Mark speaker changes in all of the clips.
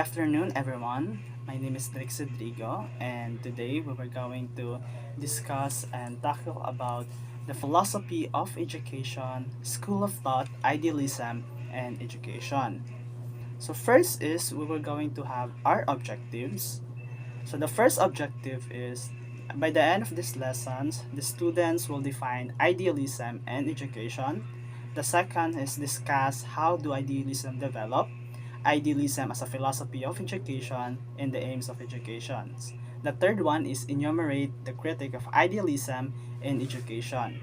Speaker 1: afternoon, everyone. My name is Drix Rodrigo, and today we were going to discuss and tackle about the philosophy of education, school of thought, idealism, and education. So, first is we were going to have our objectives. So, the first objective is by the end of these lessons, the students will define idealism and education. The second is discuss how do idealism develop, idealism as a philosophy of education, and the aims of education. The third one is enumerate the critique of idealism in education.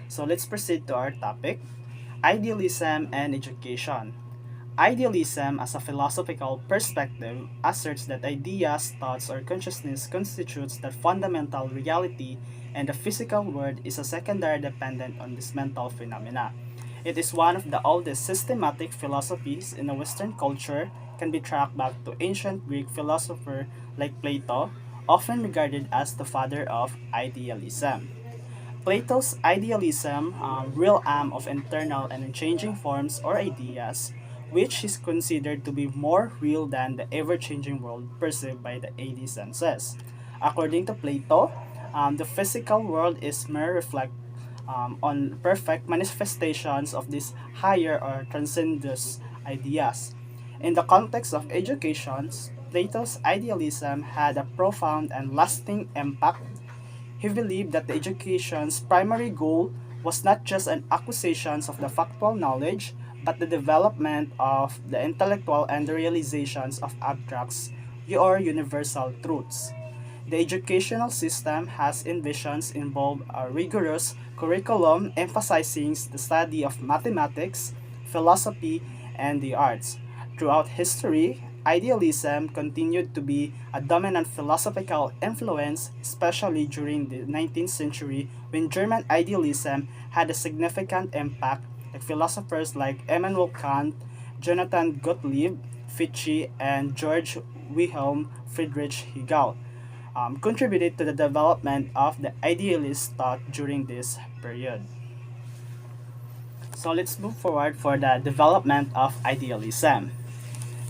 Speaker 1: So let's proceed to our topic, idealism and education. Idealism as a philosophical perspective asserts that ideas, thoughts, or consciousness constitutes the fundamental reality and the physical world is a secondary dependent on this mental phenomena. It is one of the oldest systematic philosophies in the Western culture, can be tracked back to ancient Greek philosopher like Plato, often regarded as the father of idealism. Plato's idealism, realm of internal and unchanging forms or ideas, which is considered to be more real than the ever-changing world perceived by the 80 senses. According to Plato, the physical world is mere reflect on perfect manifestations of these higher or transcendent ideas. In the context of education, Plato's idealism had a profound and lasting impact. He believed that the education's primary goal was not just an acquisition of the factual knowledge, but the development of the intellectual and the realizations of abstracts or universal truths. The educational system has envisions involve a rigorous curriculum emphasizing the study of mathematics, philosophy, and the arts. Throughout history, idealism continued to be a dominant philosophical influence, especially during the 19th century when German idealism had a significant impact, like philosophers like Immanuel Kant, Jonathan Gottlieb, Fichte, and George Wilhelm Friedrich Hegel contributed to the development of the idealist thought during this period. So let's move forward for the development of idealism.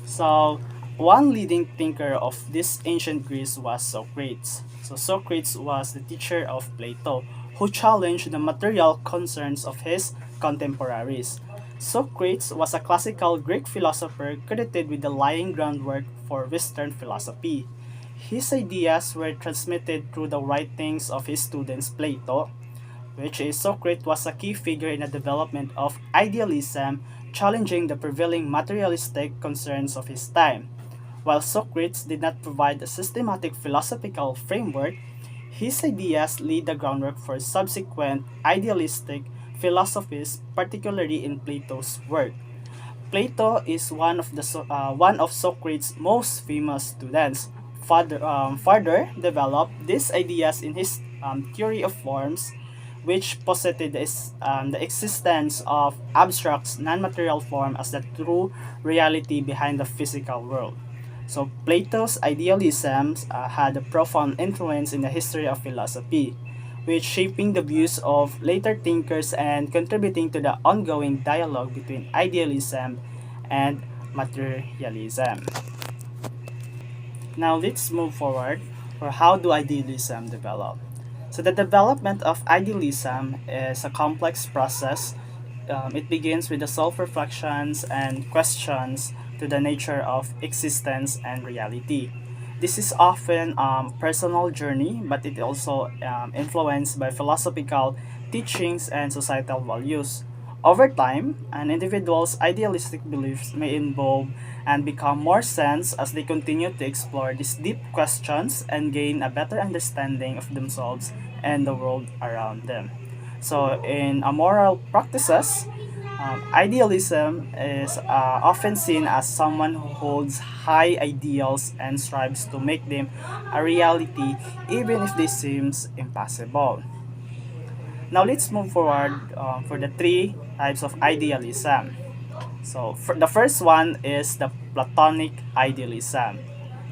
Speaker 1: So one leading thinker of this ancient Greece was Socrates. So Socrates was the teacher of Plato, who challenged the material concerns of his contemporaries. Socrates was a classical Greek philosopher credited with the laying groundwork for Western philosophy. His ideas were transmitted through the writings of his students Plato, which is Socrates was a key figure in the development of idealism, challenging the prevailing materialistic concerns of his time. While Socrates did not provide a systematic philosophical framework, his ideas laid the groundwork for subsequent idealistic philosophies, particularly in Plato's work. Plato is one of Socrates' most famous students. Further developed these ideas in his theory of forms, which posited the existence of abstract non-material form as the true reality behind the physical world. So Plato's idealism had a profound influence in the history of philosophy, which shaping the views of later thinkers and contributing to the ongoing dialogue between idealism and materialism. Now let's move forward for how do idealism develop. So the development of idealism is a complex process. It begins with the self-reflections and questions to the nature of existence and reality. This is often personal journey, but it also influenced by philosophical teachings and societal values. Over time, an individual's idealistic beliefs may evolve and become more sense as they continue to explore these deep questions and gain a better understanding of themselves and the world around them. So, in moral practices, idealism is often seen as someone who holds high ideals and strives to make them a reality even if they seem impossible. Now let's move forward for the three types of idealism. So the first one is the Platonic idealism.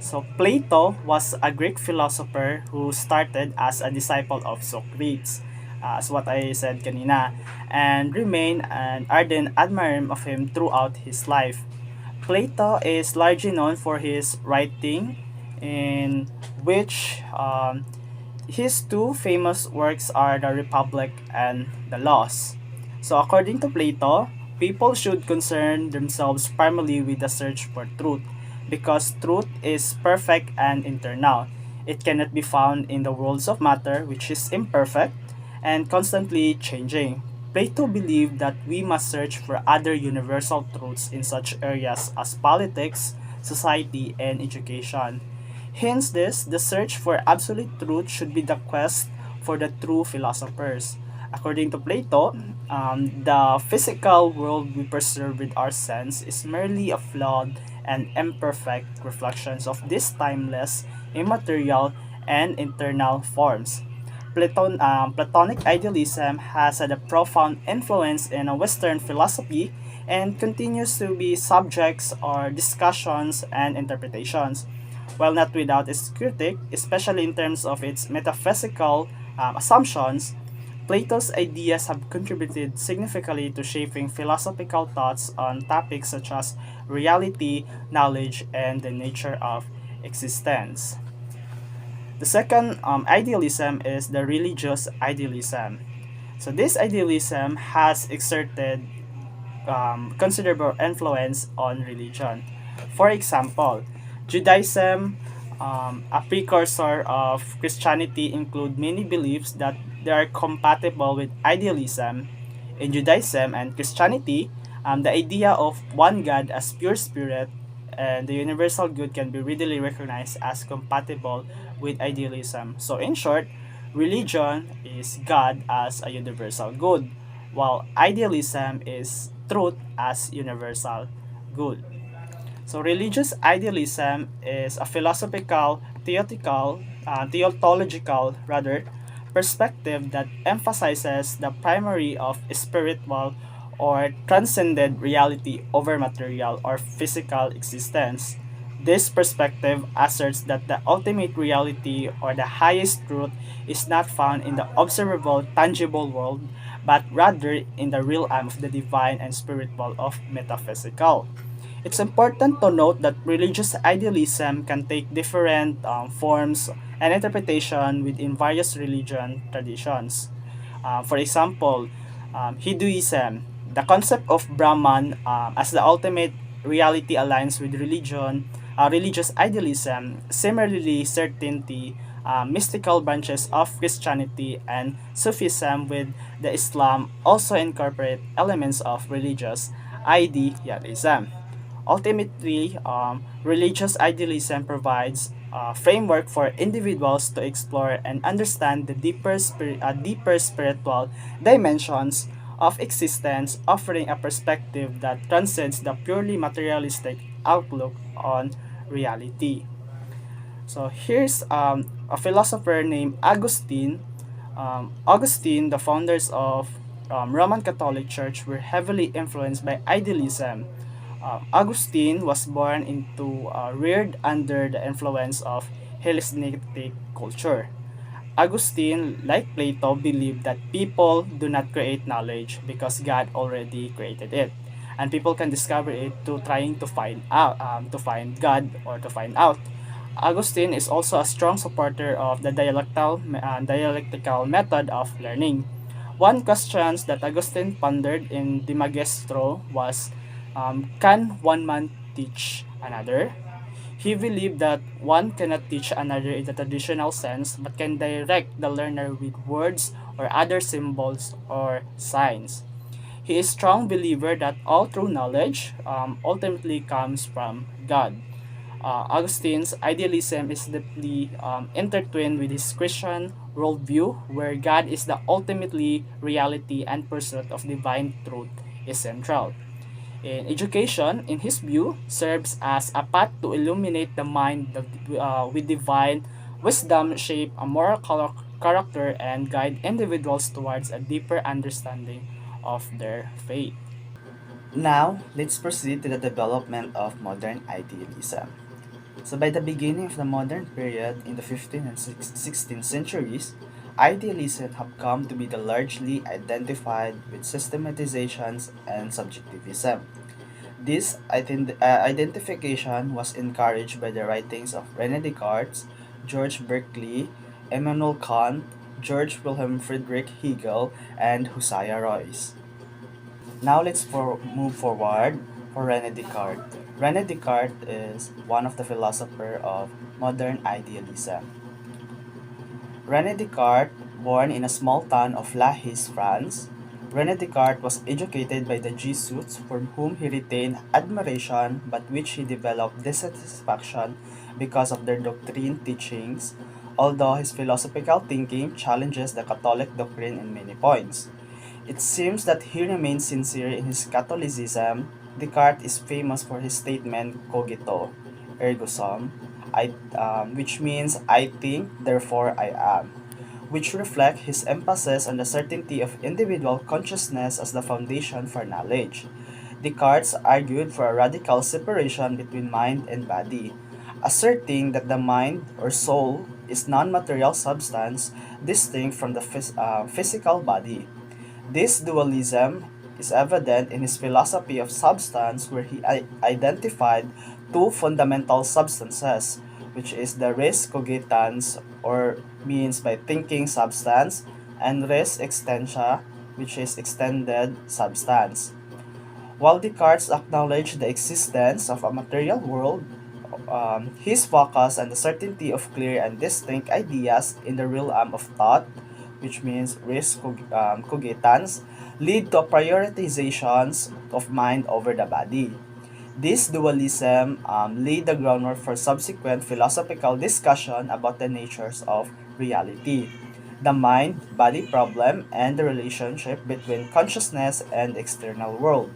Speaker 1: So Plato was a Greek philosopher who started as a disciple of Socrates, as what I said kanina, and remained an ardent admirer of him throughout his life. Plato is largely known for his writing, in which his two famous works are the Republic and the Laws. So, according to Plato, people should concern themselves primarily with the search for truth, because truth is perfect and internal. It cannot be found in the worlds of matter, which is imperfect and constantly changing. Plato believed that we must search for other universal truths in such areas as politics, society, and education. Hence this, the search for absolute truth should be the quest for the true philosophers. According to Plato, the physical world we perceive with our sense is merely a flawed and imperfect reflections of these timeless, immaterial, and internal forms. Platonic idealism has had a profound influence in Western philosophy and continues to be subjects or discussions and interpretations. While not without its critic, especially in terms of its metaphysical assumptions, Plato's ideas have contributed significantly to shaping philosophical thoughts on topics such as reality, knowledge, and the nature of existence. The second idealism is the religious idealism. So this idealism has exerted considerable influence on religion. For example, Judaism, a precursor of Christianity, include many beliefs that they are compatible with idealism. In Judaism and Christianity, the idea of one God as pure spirit and the universal good can be readily recognized as compatible with idealism. So in short, religion is God as a universal good, while idealism is truth as universal good. So religious idealism is a philosophical, theological rather, perspective that emphasizes the primary of spiritual or transcended reality over material or physical existence. This perspective asserts that the ultimate reality or the highest truth is not found in the observable, tangible world, but rather in the realm of the divine and spiritual of metaphysical. It's important to note that religious idealism can take different forms and interpretation within various religion traditions. For example, Hinduism, the concept of Brahman as the ultimate reality aligns with religious idealism. Similarly, certainty, mystical branches of Christianity and Sufism with the Islam also incorporate elements of religious idealism. Ultimately, religious idealism provides a framework for individuals to explore and understand the deeper spiritual dimensions of existence, offering a perspective that transcends the purely materialistic outlook on reality. So here's a philosopher named Augustine. Augustine, the founders of Roman Catholic Church, were heavily influenced by idealism. Augustine was born into reared under the influence of Hellenistic culture. Augustine, like Plato, believed that people do not create knowledge because God already created it, and people can discover it to trying to find God or to find out. Augustine is also a strong supporter of the dialectical method of learning. One question that Augustine pondered in De Magistro was, can one man teach another? He believed that one cannot teach another in the traditional sense but can direct the learner with words or other symbols or signs. He is a strong believer that all true knowledge ultimately comes from God. Augustine's idealism is deeply intertwined with his Christian worldview, where God is the ultimately reality and pursuit of divine truth is central. In education, in his view, serves as a path to illuminate the mind with divine wisdom, shape a moral character, and guide individuals towards a deeper understanding of their faith. Now, let's proceed to the development of modern idealism. So by the beginning of the modern period in the 15th and 16th centuries, idealism have come to be largely identified with systematizations and subjectivism. This identification was encouraged by the writings of René Descartes, George Berkeley, Immanuel Kant, George Wilhelm Friedrich Hegel, and Hosea Royce. Now move forward for René Descartes. René Descartes is one of the philosophers of modern idealism. René Descartes, born in a small town of La Hisse, France, René Descartes was educated by the Jesuits for whom he retained admiration but which he developed dissatisfaction because of their doctrine teachings, although his philosophical thinking challenges the Catholic doctrine in many points. It seems that he remained sincere in his Catholicism. Descartes is famous for his statement cogito, ergo sum, which means I think, therefore I am, which reflect his emphasis on the certainty of individual consciousness as the foundation for knowledge. Descartes argued for a radical separation between mind and body, asserting that the mind or soul is non-material substance distinct from the physical body. This dualism is evident in his philosophy of substance, where he identified two fundamental substances, which is the res cogitans, or means by thinking substance, and res extensa, which is extended substance. While Descartes acknowledged the existence of a material world, his focus on the certainty of clear and distinct ideas in the realm of thought, which means cogitans, lead to prioritizations of mind over the body. This dualism laid the groundwork for subsequent philosophical discussion about the natures of reality, the mind-body problem, and the relationship between consciousness and external world.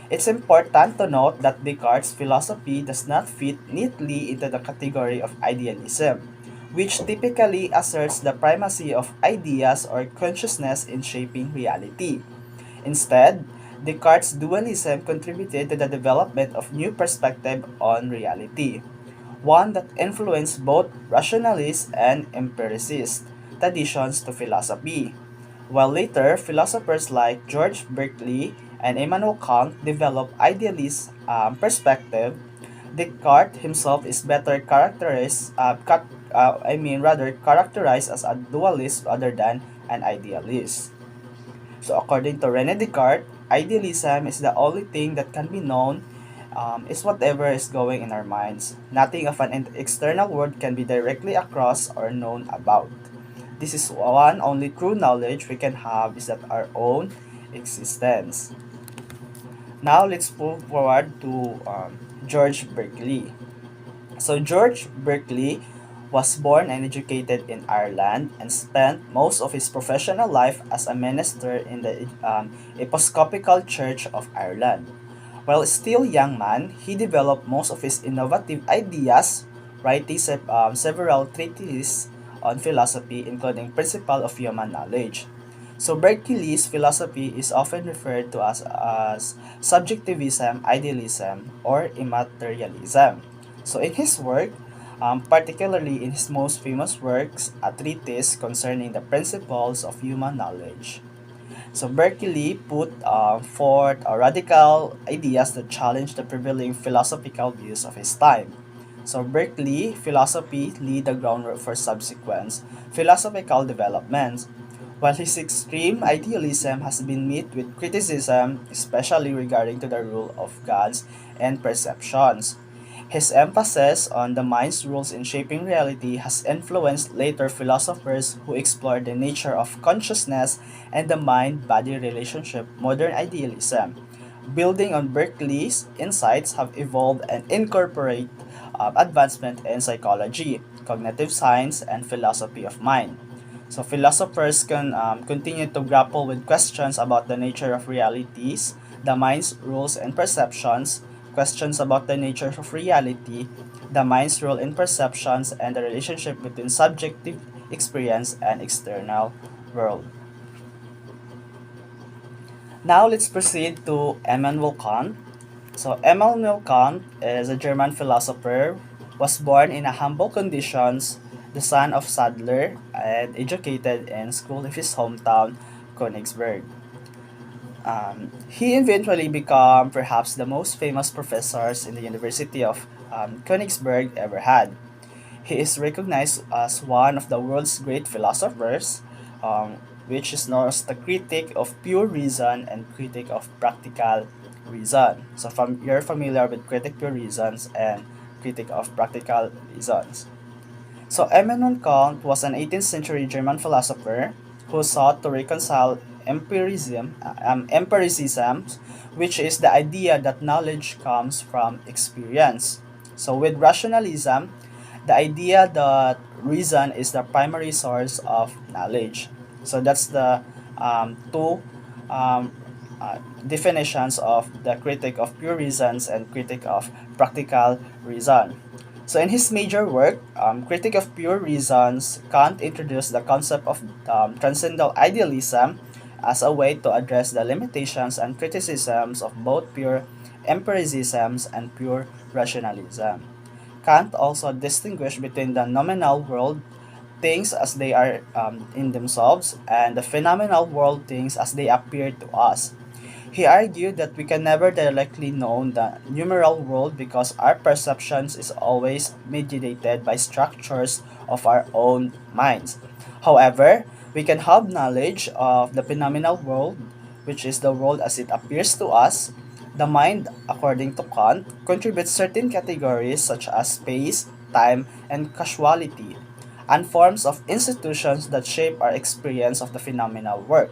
Speaker 1: It's important to note that Descartes' philosophy does not fit neatly into the category of idealism, which typically asserts the primacy of ideas or consciousness in shaping reality. Instead, Descartes' dualism contributed to the development of new perspective on reality, one that influenced both rationalist and empiricist traditions to philosophy. While later, philosophers like George Berkeley and Immanuel Kant developed idealist perspective, Descartes himself is better rather characterized as a dualist rather than an idealist. So according to René Descartes, idealism is the only thing that can be known, is whatever is going in our minds. Nothing of an external world can be directly across or known about. This is one only true knowledge we can have is that our own existence. Now let's move forward to George Berkeley. So George Berkeley was born and educated in Ireland and spent most of his professional life as a minister in the Episcopal Church of Ireland. While still a young man, he developed most of his innovative ideas, writing several treatises on philosophy, including Principle of Human Knowledge. So Berkeley's philosophy is often referred to as subjectivism, idealism, or immaterialism. So in his work, particularly in his most famous works, a treatise concerning the principles of human knowledge. So Berkeley put forth radical ideas that challenged the prevailing philosophical views of his time. So Berkeley philosophy laid the groundwork for subsequent philosophical developments, while his extreme idealism has been met with criticism, especially regarding to the rule of gods and perceptions. His emphasis on the mind's rules in shaping reality has influenced later philosophers who explored the nature of consciousness and the mind-body relationship. Modern idealism, building on Berkeley's insights, have evolved and incorporate advancement in psychology, cognitive science, and philosophy of mind. So philosophers can continue to grapple with questions about the nature of realities, the mind's rules and perceptions, questions about the nature of reality, the mind's role in perceptions, and the relationship between subjective experience and external world. Now let's proceed to Immanuel Kant. So Immanuel Kant is a German philosopher, was born in a humble conditions, the son of saddler, and educated in school of his hometown, Königsberg. He eventually became perhaps the most famous professors in the University of Königsberg ever had. He is recognized as one of the world's great philosophers, which is known as the critic of pure reason and critic of practical reason. So you're familiar with critic pure reasons and critic of practical reasons. So Immanuel Kant was an 18th century German philosopher who sought to reconcile empiricism, which is the idea that knowledge comes from experience. So with rationalism, the idea that reason is the primary source of knowledge. So that's the two um, definitions of the critic of pure reasons and critic of practical reason. So in his major work, Critic of Pure Reasons, Kant introduced the concept of transcendental idealism as a way to address the limitations and criticisms of both pure empiricisms and pure rationalism. Kant also distinguished between the nominal world, things as they are in themselves, and the phenomenal world, things as they appear to us. He argued that we can never directly know the numeral world because our perceptions is always mediated by structures of our own minds. However, we can have knowledge of the phenomenal world, which is the world as it appears to us. The mind, according to Kant, contributes certain categories such as space, time, and causality, and forms of institutions that shape our experience of the phenomenal world.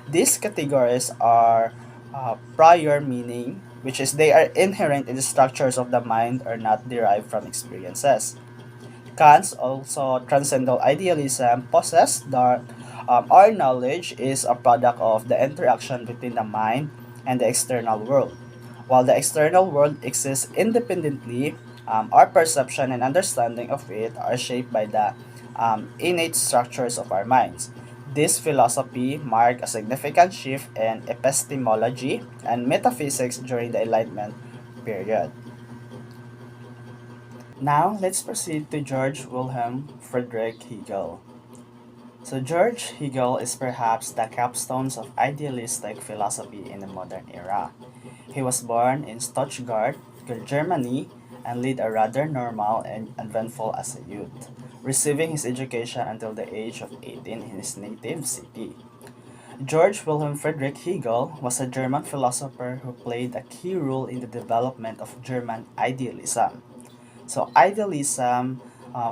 Speaker 1: These categories are prior meaning, which is they are inherent in the structures of the mind or not derived from experiences. Kant's also transcendental idealism possessed that our knowledge is a product of the interaction between the mind and the external world. While the external world exists independently, our perception and understanding of it are shaped by the innate structures of our minds. This philosophy marked a significant shift in epistemology and metaphysics during the Enlightenment period. Now, let's proceed to George Wilhelm Friedrich Hegel. So, George Hegel is perhaps the capstone of idealistic philosophy in the modern era. He was born in Stuttgart, Germany, and led a rather normal and eventful as a youth, receiving his education until the age of 18 in his native city. George Wilhelm Friedrich Hegel was a German philosopher who played a key role in the development of German idealism. So, idealism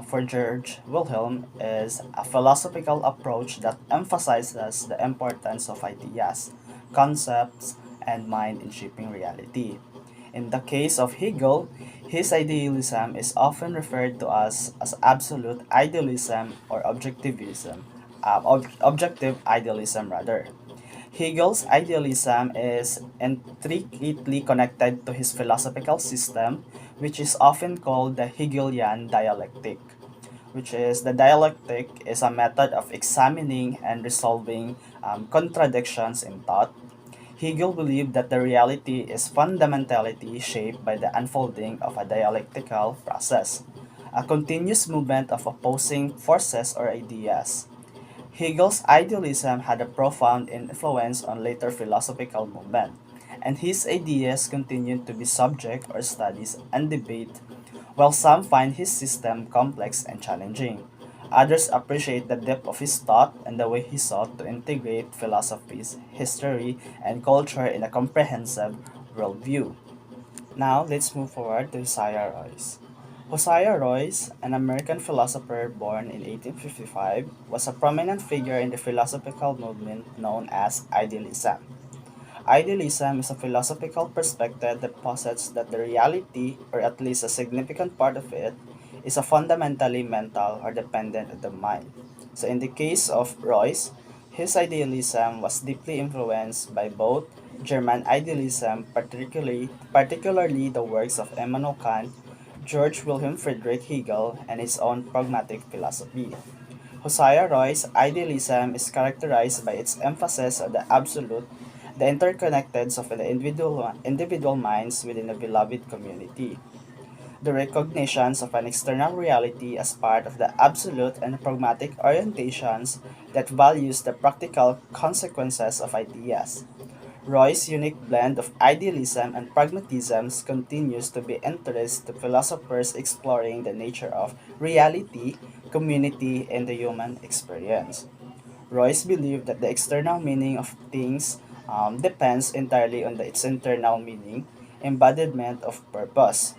Speaker 1: for George Wilhelm is a philosophical approach that emphasizes the importance of ideas, concepts, and mind in shaping reality. In the case of Hegel, his idealism is often referred to as absolute idealism or objective idealism rather. Hegel's idealism is intricately connected to his philosophical system, which is often called the Hegelian dialectic, which is the dialectic is a method of examining and resolving contradictions in thought. Hegel believed that the reality is fundamentally shaped by the unfolding of a dialectical process, a continuous movement of opposing forces or ideas. Hegel's idealism had a profound influence on later philosophical movement, and his ideas continued to be subject or studies and debate, while some find his system complex and challenging. Others appreciate the depth of his thought and the way he sought to integrate philosophies, history, and culture in a comprehensive worldview. Now, let's move forward to Josiah Royce. Josiah Royce, an American philosopher born in 1855, was a prominent figure in the philosophical movement known as Idealism. Idealism is a philosophical perspective that posits that the reality, or at least a significant part of it, is a fundamentally mental or dependent on the mind. So in the case of Royce, his idealism was deeply influenced by both German idealism, particularly the works of Immanuel Kant, George Wilhelm Friedrich Hegel, and his own pragmatic philosophy. Hosea Roy's idealism is characterized by its emphasis on the absolute, the interconnectedness of the individual minds within a beloved community, the recognitions of an external reality as part of the absolute and pragmatic orientations that values the practical consequences of ideas. Roy's unique blend of idealism and pragmatism continues to be interest to philosophers exploring the nature of reality, community, and the human experience. Royce believed that the external meaning of things depends entirely on its internal meaning, embodiment of purpose.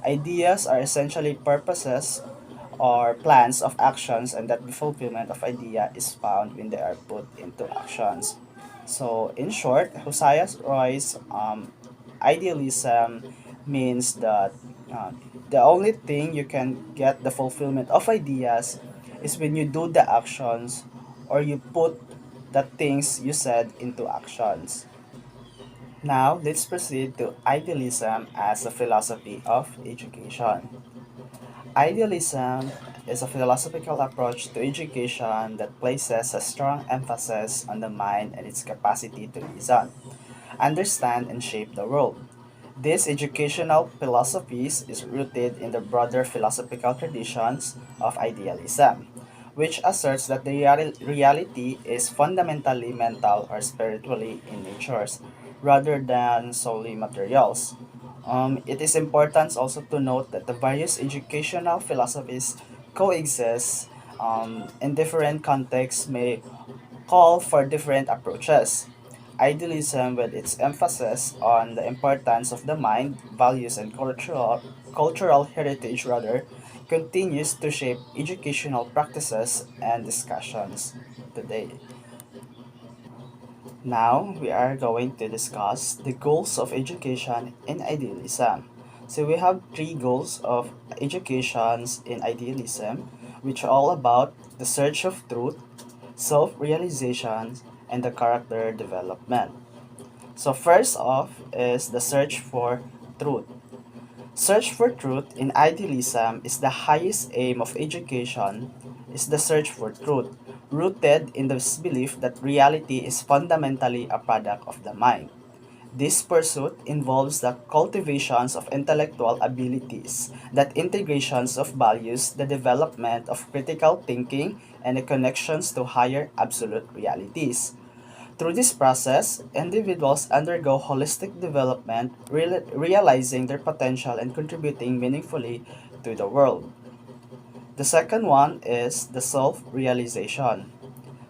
Speaker 1: Ideas are essentially purposes or plans of actions, and that the fulfillment of idea is found when they are put into actions. So, in short, Hosea Roy's idealism means that uh, the only thing you can get the fulfillment of ideas is when you do the actions or you put the things you said into actions. Now, let's proceed to idealism as a philosophy of education. Idealism is a philosophical approach to education that places a strong emphasis on the mind and its capacity to reason, understand, and shape the world. This educational philosophies is rooted in the broader philosophical traditions of idealism, which asserts that the reality is fundamentally mental or spiritually in nature, rather than solely materials. It is important also to note that the various educational philosophies coexist in different contexts may call for different approaches. Idealism, with its emphasis on the importance of the mind, values, and cultural heritage, rather, continues to shape educational practices and discussions today. Now, we are going to discuss the goals of education in idealism. So, we have three goals of educations in idealism, which are all about the search of truth, self realization, and the character development. So, first off is the search for truth. Search for truth in idealism is the highest aim of education, is the search for truth, rooted in this belief that reality is fundamentally a product of the mind. This pursuit involves the cultivations of intellectual abilities, that integrations of values, the development of critical thinking, and the connections to higher absolute realities. Through this process, individuals undergo holistic development, realizing their potential and contributing meaningfully to the world. The second one is the self realization.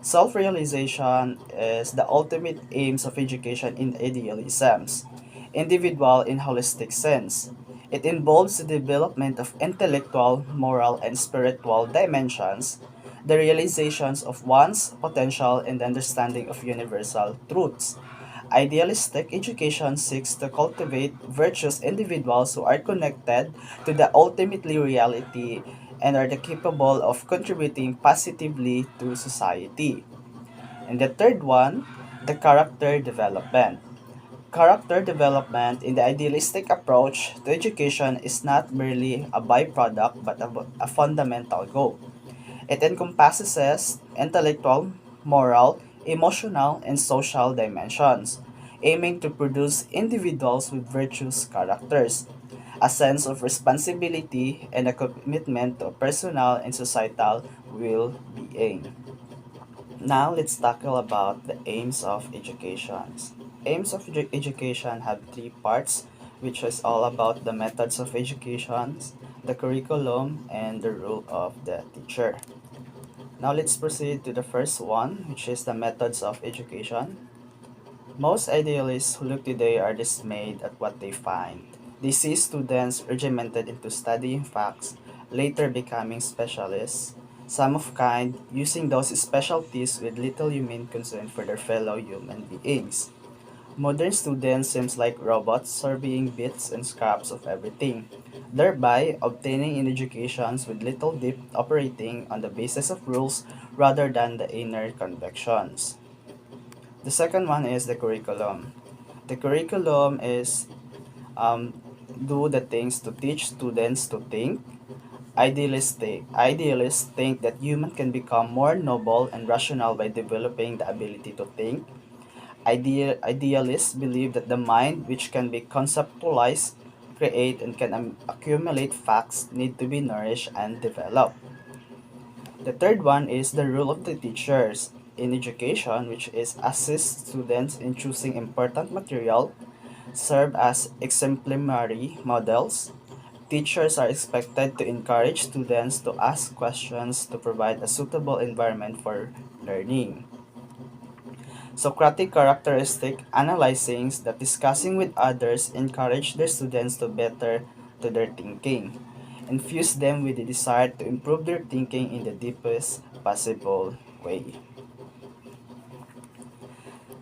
Speaker 1: Self realization is the ultimate aims of education in idealisms, individual in holistic sense. It involves the development of intellectual, moral, and spiritual dimensions, the realizations of one's potential, and the understanding of universal truths. Idealistic education seeks to cultivate virtuous individuals who are connected to the ultimately reality and are capable of contributing positively to society. And the third one, the character development. Character development in the idealistic approach to education is not merely a byproduct but a fundamental goal. It encompasses intellectual, moral, emotional, and social dimensions, aiming to produce individuals with virtuous characters, a sense of responsibility, and a commitment to personal and societal well-being. Now let's tackle about the aims of education. Aims of education have three parts, which is all about the methods of education, the curriculum, and the role of the teacher. Now let's proceed to the first one, which is the methods of education. Most idealists who look today are dismayed at what they find. They see students regimented into studying facts, later becoming specialists, some of kind, using those specialties with little human concern for their fellow human beings. Modern students seems like robots surveying bits and scraps of everything, thereby obtaining in educations with little depth operating on the basis of rules rather than the inner convictions. The second one is the curriculum. The curriculum is um, do the things to teach students to think. Idealists think that human can become more noble and rational by developing the ability to think. Idealists believe that the mind, which can be conceptualized, create, and can accumulate facts, need to be nourished and developed. The third one is the role of the teachers. in education, which is assist students in choosing important material, serve as exemplary models. Teachers are expected to encourage students to ask questions to provide a suitable environment for learning. Socratic characteristic analyzing that discussing with others encourage their students to better to their thinking, infuse them with the desire to improve their thinking in the deepest possible way.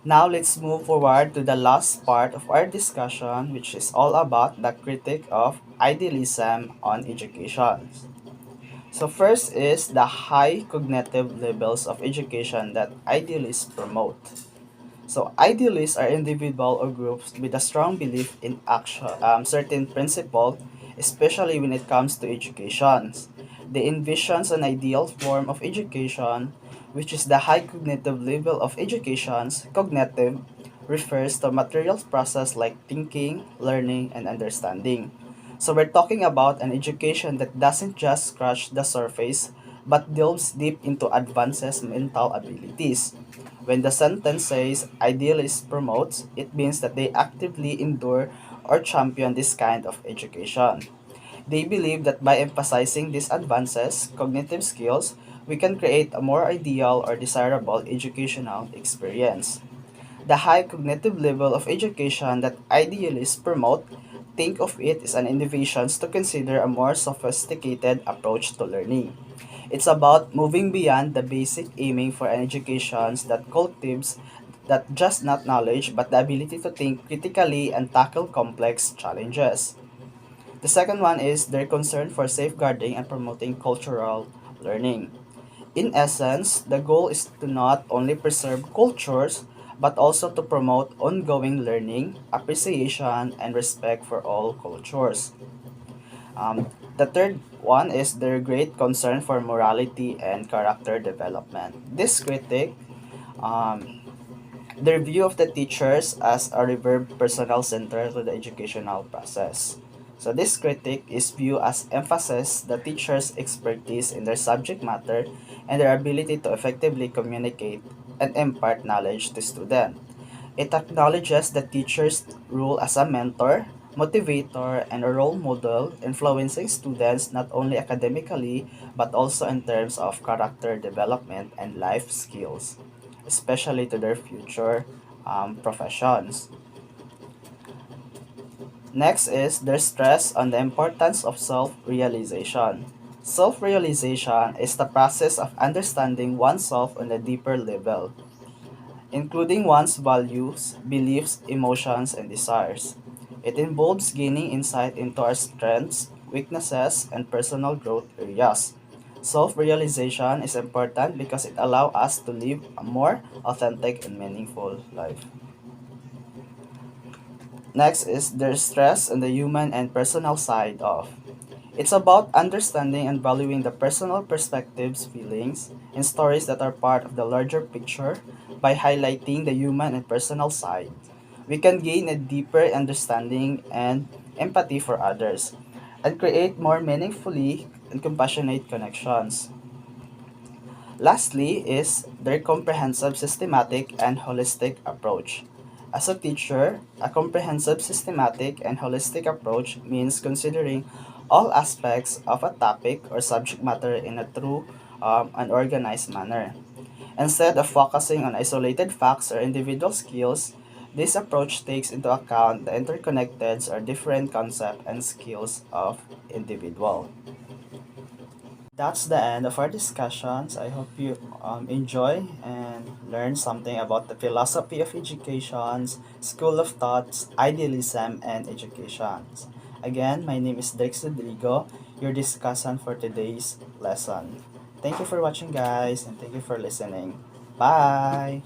Speaker 1: Now let's move forward to the last part of our discussion, which is all about the critique of idealism on education. So first is the high cognitive levels of education that idealists promote. So idealists are individual or groups with a strong belief in certain principle, especially when it comes to education. They envisions an ideal form of education, which is the high cognitive level of education's cognitive refers to material process like thinking, learning, and understanding. So we're talking about an education that doesn't just scratch the surface, but delves deep into advances mental abilities. When the sentence says idealist promotes, it means that they actively endure or champion this kind of education. They believe that by emphasizing these advances, cognitive skills, we can create a more ideal or desirable educational experience. The high cognitive level of education that idealists promote think of it as an innovation to consider a more sophisticated approach to learning. It's about moving beyond the basic aiming for an education that cultivates that just not knowledge but the ability to think critically and tackle complex challenges. The second one is their concern for safeguarding and promoting cultural learning. In essence, the goal is to not only preserve cultures but also to promote ongoing learning, appreciation, and respect for all cultures. The third one is their great concern for morality and character development. This critic, um, their view of the teachers as a reverb personal center to the educational process. So this critic is viewed as emphasis the teacher's expertise in their subject matter and their ability to effectively communicate and impart knowledge to students. It acknowledges the teacher's role as a mentor, motivator, and a role model, influencing students not only academically but also in terms of character development and life skills, especially to their future professions. Next is their stress on the importance of self realization. Self realization is the process of understanding oneself on a deeper level, including one's values, beliefs, emotions, and desires. It involves gaining insight into our strengths, weaknesses, and personal growth areas. Self realization is important because it allows us to live a more authentic and meaningful life. Next is their stress on the human and personal side of. It's about understanding and valuing the personal perspectives, feelings, and stories that are part of the larger picture by highlighting the human and personal side. We can gain a deeper understanding and empathy for others and create more meaningfully and compassionate connections. Lastly is their comprehensive, systematic, and holistic approach. As a teacher, a comprehensive, systematic, and holistic approach means considering all aspects of a topic or subject matter in a true and organized manner. Instead of focusing on isolated facts or individual skills, this approach takes into account the interconnected or different concepts and skills of individual. That's the end of our discussions. I hope you enjoy and learn something about the philosophy of education, school of thoughts, idealism, and educations. Again, my name is Dex Rodrigo, your discussant for today's lesson. Thank you for watching, guys, and thank you for listening. Bye!